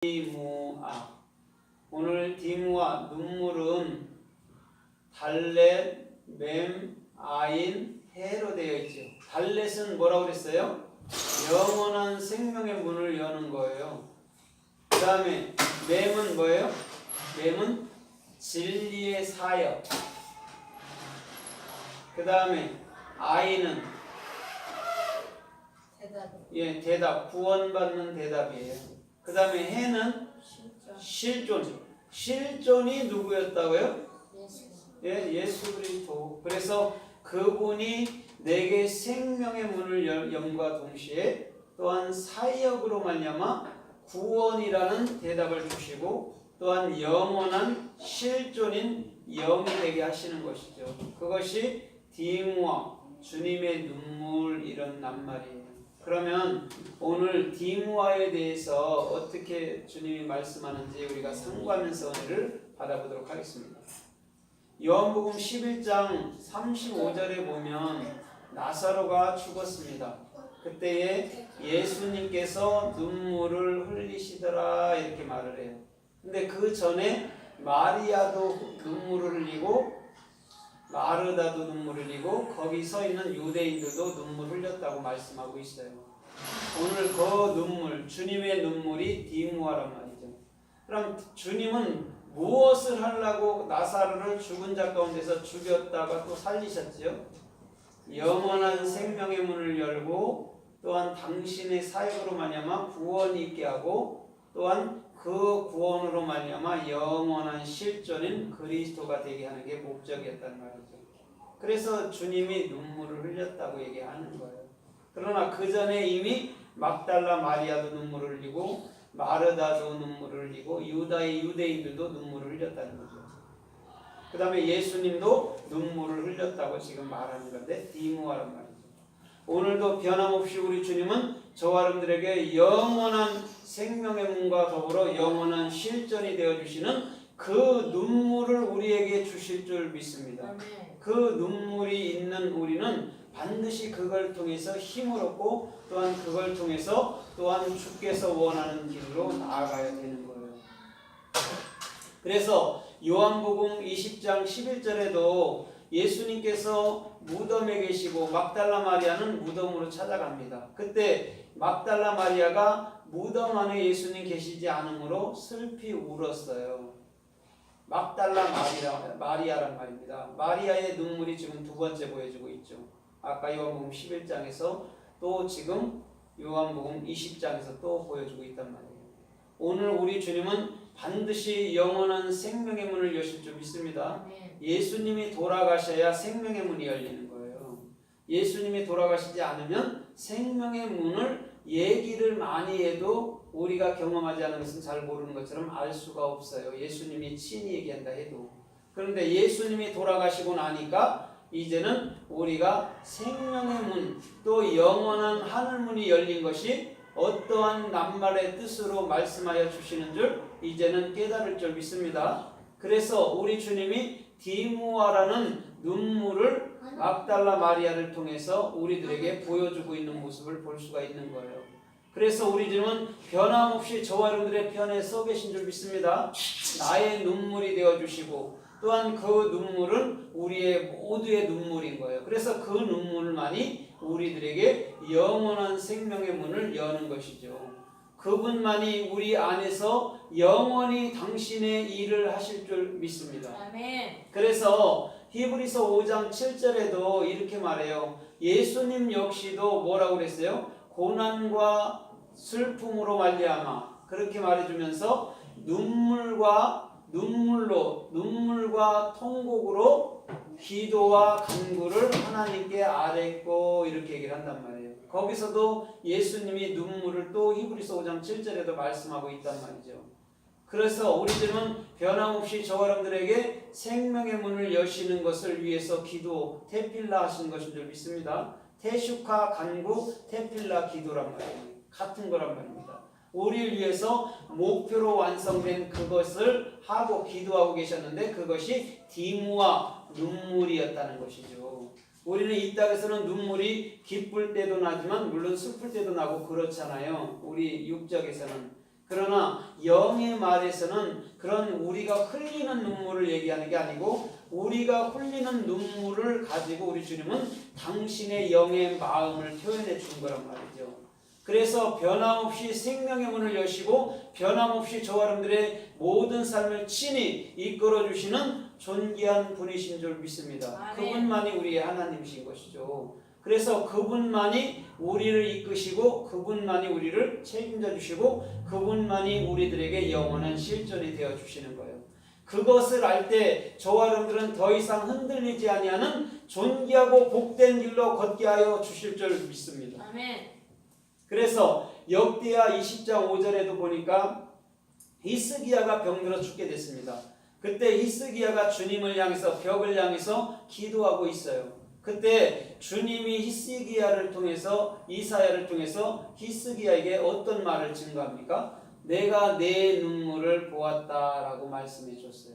디무아. 오늘 디무아 눈물은 달렛, mem, 아인, 해로 되어 있죠. 달렛은 뭐라고 그랬어요? 영원한 생명의 문을 여는 거예요. 그 다음에 mem은 뭐예요? mem은 진리의 사역. 그 다음에 아인은 대답, 구원받는 대답이에요. 그 다음에 해는 실존이 누구였다고요? 예수 그리스도. 그래서 그분이 내게 생명의 문을 연과 동시에 또한 사역으로 말미암아 구원이라는 대답을 주시고 또한 영원한 실존인 영이 되게 하시는 것이죠. 그것이 디무아, 주님의 눈물 이런 낱말이에요. 그러면 오늘 디무아에 대해서 어떻게 주님이 말씀하는지 우리가 상고하면서 은혜를 받아보도록 하겠습니다. 요한복음 11장 35절에 보면 나사로가 죽었습니다. 그때에 예수님께서 눈물을 흘리시더라 이렇게 말을 해요. 근데 그 전에 마리아도 눈물을 흘리고 마르다도 눈물을 흘리고 거기 서 있는 유대인들도 눈물 흘렸다고 말씀하고 있어요. 오늘 그 눈물, 주님의 눈물이 디무아란 말이죠. 그럼 주님은 무엇을 하려고 나사로를 죽은 자 가운데서 죽였다가 또 살리셨지요? 영원한 생명의 문을 열고 또한 당신의 사역으로 말미암아 구원이 있게 하고 또한 그 구원으로 말미암아 영원한 실존인 그리스도가 되게 하는 게 목적이었단 말이죠. 그래서 주님이 눈물을 흘렸다고 얘기하는 거예요. 그러나 그 전에 이미 막달라 마리아도 눈물을 흘리고 마르다도 눈물을 흘리고 유다의 유대인들도 눈물을 흘렸다는 거죠. 그 다음에 예수님도 눈물을 흘렸다고 지금 말하는 건데 디무아란 말이죠. 오늘도 변함없이 우리 주님은 저와 여러분들에게 영원한 생명의 문과 더불어 영원한 실존이 되어주시는 그 눈물을 우리에게 주실 줄 믿습니다. 그 눈물이 있는 우리는 반드시 그걸 통해서 힘을 얻고 또한 그걸 통해서 또한 주께서 원하는 길로 나아가야 되는 거예요. 그래서 요한복음 20장 11절에도 예수님께서 무덤에 계시고 막달라 마리아는 무덤으로 찾아갑니다. 그때 막달라 마리아가 무덤 안에 예수님 계시지 않으므로 슬피 울었어요. 막달라 마리아란 말입니다. 마리아의 눈물이 지금 두 번째 보여주고 있죠. 아까 요한복음 11장에서 또 지금 요한복음 20장에서 또 보여주고 있단 말이에요. 오늘 우리 주님은 반드시 영원한 생명의 문을 여실 줄 믿습니다. 예수님이 돌아가셔야 생명의 문이 열리는 거예요. 예수님이 돌아가시지 않으면 생명의 문을 얘기를 많이 해도 우리가 경험하지 않은 것은 잘 모르는 것처럼 알 수가 없어요. 예수님이 친히 얘기한다 해도. 그런데 예수님이 돌아가시고 나니까 이제는 우리가 생명의 문, 또 영원한 하늘문이 열린 것이 어떠한 낱말의 뜻으로 말씀하여 주시는 줄 이제는 깨달을 줄 믿습니다. 그래서 우리 주님이 디무아라는 눈물을 막달라 마리아를 통해서 우리들에게 보여주고 있는 모습을 볼 수가 있는 거예요. 그래서 우리 주님은 변함없이 저와 여러분들의 편에 서 계신 줄 믿습니다. 나의 눈물이 되어주시고 또한 그 눈물은 우리의 모두의 눈물인 거예요. 그래서 그 눈물만이 우리들에게 영원한 생명의 문을 여는 것이죠. 그분만이 우리 안에서 영원히 당신의 일을 하실 줄 믿습니다. 아멘. 그래서 히브리서 5장 7절에도 이렇게 말해요. 예수님 역시도 뭐라고 그랬어요? 고난과 슬픔으로 말미암아 그렇게 말해주면서 눈물과 통곡으로 기도와 간구를 하나님께 아뢰고 이렇게 얘기를 한단 말이에요. 거기서도 예수님이 눈물을 또 히브리서 5장 7절에도 말씀하고 있단 말이죠. 그래서 우리들은 변함없이 저와 여러분들에게 생명의 문을 여시는 것을 위해서 기도, 테필라 하시는 것인 줄 믿습니다. 테슈카, 간구, 테필라, 기도란 말이에요. 같은 거란 말입니다. 우리를 위해서 목표로 완성된 그것을 하고 기도하고 계셨는데 그것이 디무아 눈물이었다는 것이죠. 우리는 이 땅에서는 눈물이 기쁠 때도 나지만 물론 슬플 때도 나고 그렇잖아요. 우리 육적에서는. 그러나 영의 말에서는 그런 우리가 흘리는 눈물을 얘기하는 게 아니고 우리가 흘리는 눈물을 가지고 우리 주님은 당신의 영의 마음을 표현해 준 거란 말이죠. 그래서 변함없이 생명의 문을 여시고 변함없이 저와 여러분들의 모든 삶을 친히 이끌어 주시는 존귀한 분이신 줄 믿습니다. 아멘. 그분만이 우리의 하나님이신 것이죠. 그래서 그분만이 우리를 이끄시고 그분만이 우리를 책임져 주시고 그분만이 우리들에게 영원한 실존이 되어 주시는 거예요. 그것을 알 때 저와 여러분들은 더 이상 흔들리지 아니하는 존귀하고 복된 길로 걷게 하여 주실 줄 믿습니다. 아멘. 그래서 역대하 20장 5절에도 보니까 히스기야가 병들어 죽게 됐습니다. 그때 히스기야가 주님을 향해서 벽을 향해서 기도하고 있어요. 그때 주님이 히스기야를 통해서 이사야를 통해서 히스기야에게 어떤 말을 증거합니까? 내가 내 눈물을 보았다라고 말씀해 줬어요.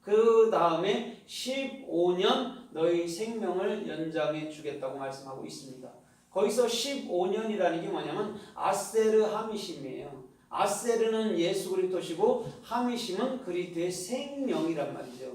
그 다음에 15년 너희 생명을 연장해 주겠다고 말씀하고 있습니다. 거기서 15년이라는 게 뭐냐면 아세르 하미심이에요. 아세르는 예수 그리스도시고 하미심은 그리스도의 생명이란 말이죠.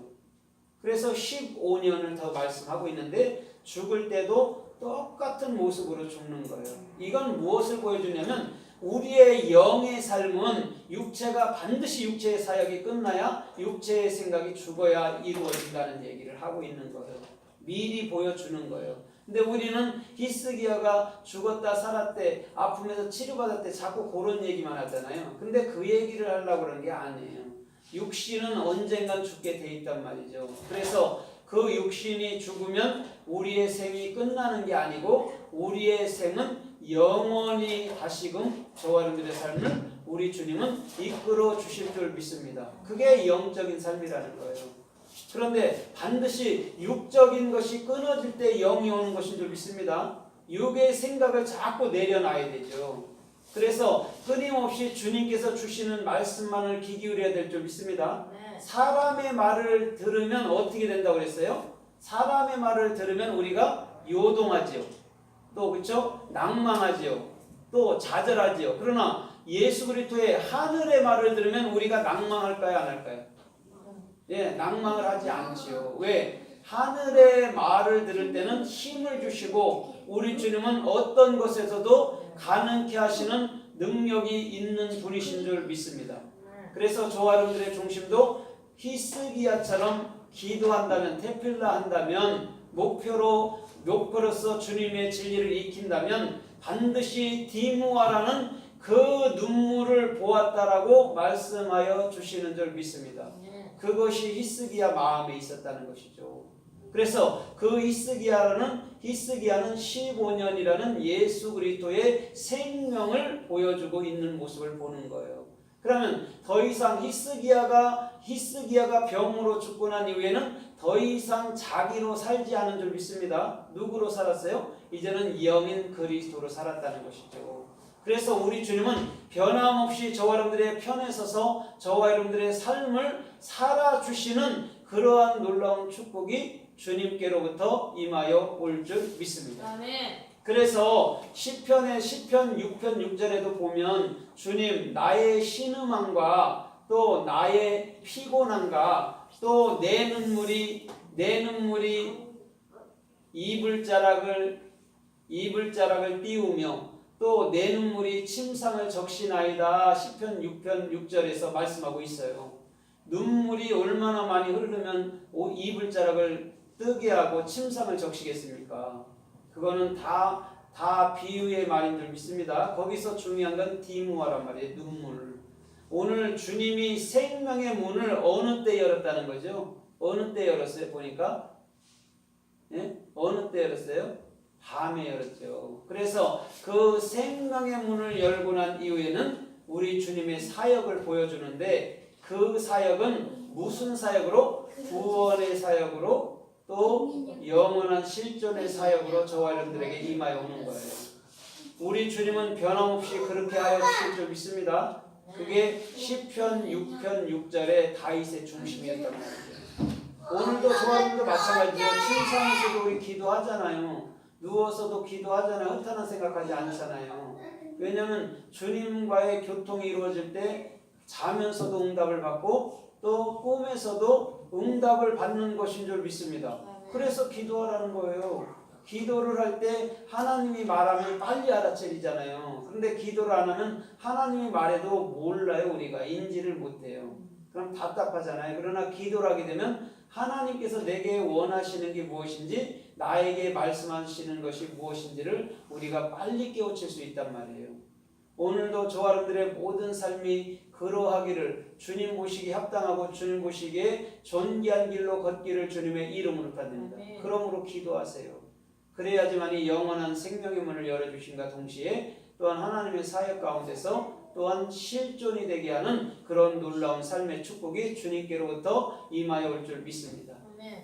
그래서 15년을 더 말씀하고 있는데 죽을 때도 똑같은 모습으로 죽는 거예요. 이건 무엇을 보여주냐면 우리의 영의 삶은 육체가 반드시 육체의 사역이 끝나야 육체의 생각이 죽어야 이루어진다는 얘기를 하고 있는 거예요. 미리 보여주는 거예요. 근데 우리는 히스기야가 죽었다 살았대 아프면서 치료받았대 자꾸 그런 얘기만 하잖아요. 근데 그 얘기를 하려고 그러는 게 아니에요. 육신은 언젠간 죽게 돼 있단 말이죠. 그래서 그 육신이 죽으면 우리의 생이 끝나는 게 아니고 우리의 생은 영원히 다시금 저와 여러분들의 삶을 우리 주님은 이끌어 주실 줄 믿습니다. 그게 영적인 삶이라는 거예요. 그런데 반드시 육적인 것이 끊어질 때 영이 오는 것인 줄 믿습니다. 육의 생각을 자꾸 내려놔야 되죠. 그래서 끊임없이 주님께서 주시는 말씀만을 귀 기울여야 될 줄 믿습니다. 사람의 말을 들으면 어떻게 된다고 그랬어요? 사람의 말을 들으면 우리가 요동하지요. 또 그렇죠? 낭망하지요. 또 좌절하지요. 그러나 예수 그리스도의 하늘의 말을 들으면 우리가 낭망할까요? 안 할까요? 예, 낭망을 하지 않지요. 왜? 하늘의 말을 들을 때는 힘을 주시고 우리 주님은 어떤 것에서도 가능케 하시는 능력이 있는 분이신 줄 믿습니다. 그래서 저와 여러분들의 중심도 히스기야처럼 기도한다면 테필라 한다면 목표로서 주님의 진리를 익힌다면 반드시 디무아라는 그 눈물을 보았다라고 말씀하여 주시는 줄 믿습니다. 그것이 히스기야 마음에 있었다는 것이죠. 그래서 그 히스기야는 15년이라는 예수 그리스도의 생명을 보여주고 있는 모습을 보는 거예요. 그러면 더 이상 히스기야가 병으로 죽고 난 이후에는 더 이상 자기로 살지 않은 줄 믿습니다. 누구로 살았어요? 이제는 영인 그리스도로 살았다는 것이죠. 그래서 우리 주님은 변함없이 저와 여러분들의 편에 서서 저와 여러분들의 삶을 살아주시는 그러한 놀라운 축복이 주님께로부터 임하여 올 줄 믿습니다. 아멘. 그래서 시편 6편 6절에도 보면 주님 나의 신음함과 또 나의 피곤함과 또 내 눈물이 이불자락을 띄우며 또 내 눈물이 침상을 적시나이다. 시편 6편 6절에서 말씀하고 있어요. 눈물이 얼마나 많이 흐르면 이불자락을 뜨게 하고 침상을 적시겠습니까? 그거는 다 비유의 말인 줄 믿습니다. 거기서 중요한 건 디무아란 말이에요. 눈물. 오늘 주님이 생명의 문을 어느 때 열었다는 거죠? 어느 때 열었어요? 보니까 어느 때 열었어요? 밤에 열었죠. 그래서 그 생명의 문을 열고 난 이후에는 우리 주님의 사역을 보여주는데 그 사역은 무슨 사역으로? 구원의 사역으로 또 영원한 실존의 사역으로 저와 여러분들에게 임하여 오는 거예요. 우리 주님은 변함없이 그렇게 하여 주실 줄 믿습니다. 그게 시편 6편 6절의 다윗의 중심이었단 말이죠. 오늘도 저와 여러분도 마찬가지예요. 침상에서도 우리 기도하잖아요. 누워서도 기도하잖아요. 허탄한 생각하지 않잖아요. 왜냐하면 주님과의 교통이 이루어질 때 자면서도 응답을 받고 또 꿈에서도 응답을 받는 것인 줄 믿습니다. 그래서 기도하라는 거예요. 기도를 할 때 하나님이 말하면 빨리 알아채리잖아요. 그런데 기도를 안 하면 하나님이 말해도 몰라요. 우리가 인지를 못해요. 그럼 답답하잖아요. 그러나 기도를 하게 되면 하나님께서 내게 원하시는 게 무엇인지, 나에게 말씀하시는 것이 무엇인지를 우리가 빨리 깨우칠 수 있단 말이에요. 오늘도 저와 여러분들의 모든 삶이 그러하기를, 주님 보시기에 합당하고 주님 보시기에 존귀한 길로 걷기를 주님의 이름으로 받습니다. 그러므로 기도하세요. 그래야지만이 영원한 생명의 문을 열어주신과 동시에 또한 하나님의 사역 가운데서 또한 실존이 되게 하는 그런 놀라운 삶의 축복이 주님께로부터 임하여 올 줄 믿습니다.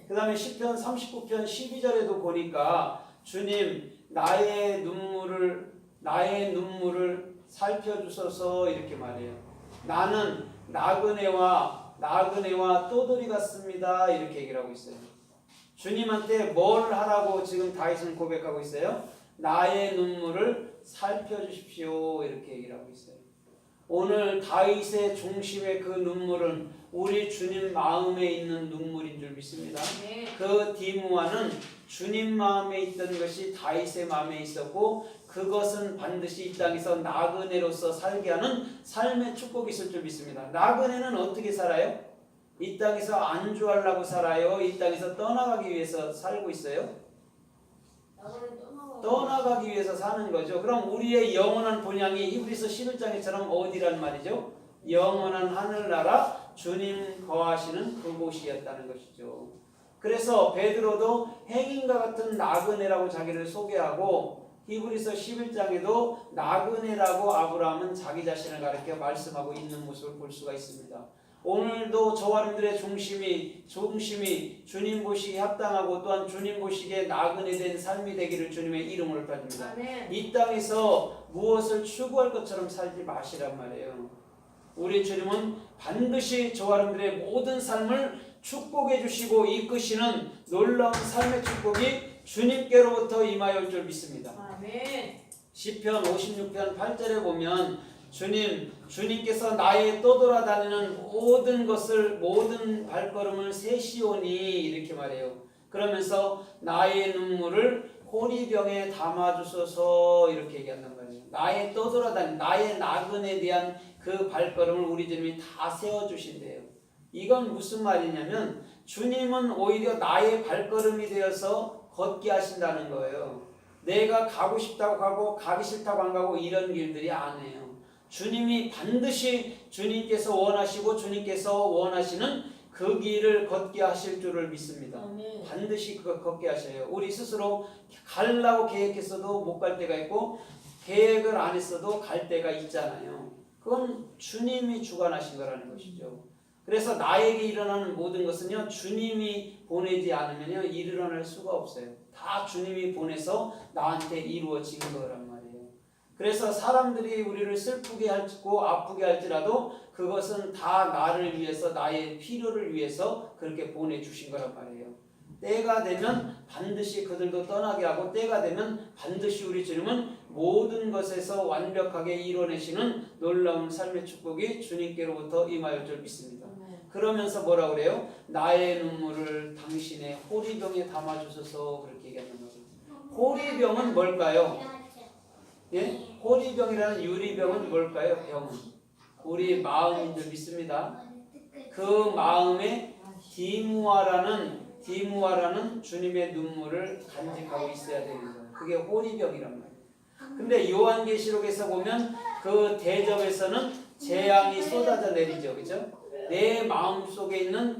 그 다음에 시편 39편 12절에도 보니까 주님 나의 눈물을 살펴주소서 이렇게 말해요. 나는 나그네와 떠돌이 같습니다 이렇게 얘기를 하고 있어요. 주님한테 뭘 하라고 지금 다윗은 고백하고 있어요? 나의 눈물을 살펴주십시오 이렇게 얘기를 하고 있어요. 오늘 다윗의 중심의 그 눈물은 우리 주님 마음에 있는 눈물인 줄 믿습니다. 그 디므아는 주님 마음에 있던 것이 다윗의 마음에 있었고, 그것은 반드시 이 땅에서 나그네로서 살게 하는 삶의 축복이 있을 줄 믿습니다. 나그네는 어떻게 살아요? 이 땅에서 안주하려고 살아요? 이 땅에서 떠나가기 위해서 살고 있어요? 떠나가기 위해서 사는 거죠. 그럼 우리의 영원한 본향이 히브리서 11장에처럼 어디란 말이죠? 영원한 하늘나라 주님 거하시는 그곳이었다는 것이죠. 그래서 베드로도 행인과 같은 나그네라고 자기를 소개하고, 히브리서 11장에도 나그네라고 아브라함은 자기 자신을 가리켜 말씀하고 있는 모습을 볼 수가 있습니다. 오늘도 저와 여러분들의 중심이 주님 보시기에 합당하고 또한 주님 보시기에 나그네 된 삶이 되기를 주님의 이름으로 따집니다. 이 땅에서 무엇을 추구할 것처럼 살지 마시란 말이에요. 우리 주님은 반드시 저와 여러분들의 모든 삶을 축복해 주시고 이끄시는 놀라운 삶의 축복이 주님께로부터 임하여 올 줄 믿습니다. 시편 56편 8절에 보면 주님께서 나의 떠돌아다니는 모든 발걸음을 세시오니 이렇게 말해요. 그러면서 나의 눈물을 호리병에 담아주소서 이렇게 얘기한단 말이에요. 나의 떠돌아다니는, 나의 나그네에 대한 그 발걸음을 우리 주님이 다 세워주신대요. 이건 무슨 말이냐면 주님은 오히려 나의 발걸음이 되어서 걷게 하신다는 거예요. 내가 가고 싶다고 가고 가기 싫다고 안 가고 이런 길들이 아니에요. 주님이 반드시 주님께서 원하시고 주님께서 원하시는 그 길을 걷게 하실 줄을 믿습니다. 반드시 그거 걷게 하셔요. 우리 스스로 가려고 계획했어도 못 갈 때가 있고 계획을 안 했어도 갈 때가 있잖아요. 그건 주님이 주관하신 거라는 것이죠. 그래서 나에게 일어나는 모든 것은요, 주님이 보내지 않으면요 일어날 수가 없어요. 다 주님이 보내서 나한테 이루어진 거란 말이에요. 그래서 사람들이 우리를 슬프게 할고 아프게 할지라도 그것은 다 나를 위해서, 나의 필요를 위해서 그렇게 보내주신 거란 말이에요. 때가 되면 반드시 그들도 떠나게 하고, 때가 되면 반드시 우리 주님은 모든 것에서 완벽하게 이뤄내시는 놀라운 삶의 축복이 주님께로부터 임하여 줄 믿습니다. 그러면서 뭐라 그래요? 나의 눈물을 당신의 호리병에 담아주소서 그렇게 얘기하는 거죠. 호리병은 뭘까요? 예? 호리병이라는 유리병은 뭘까요? 병은 우리 마음인 줄 믿습니다. 그 마음에 디므아라는 주님의 눈물을 간직하고 있어야 되는 거예요. 그게 호리병이란 말이에요. 근데 요한계시록에서 보면 그 대접에서는 재앙이 쏟아져 내리죠. 그죠? 내 마음 속에 있는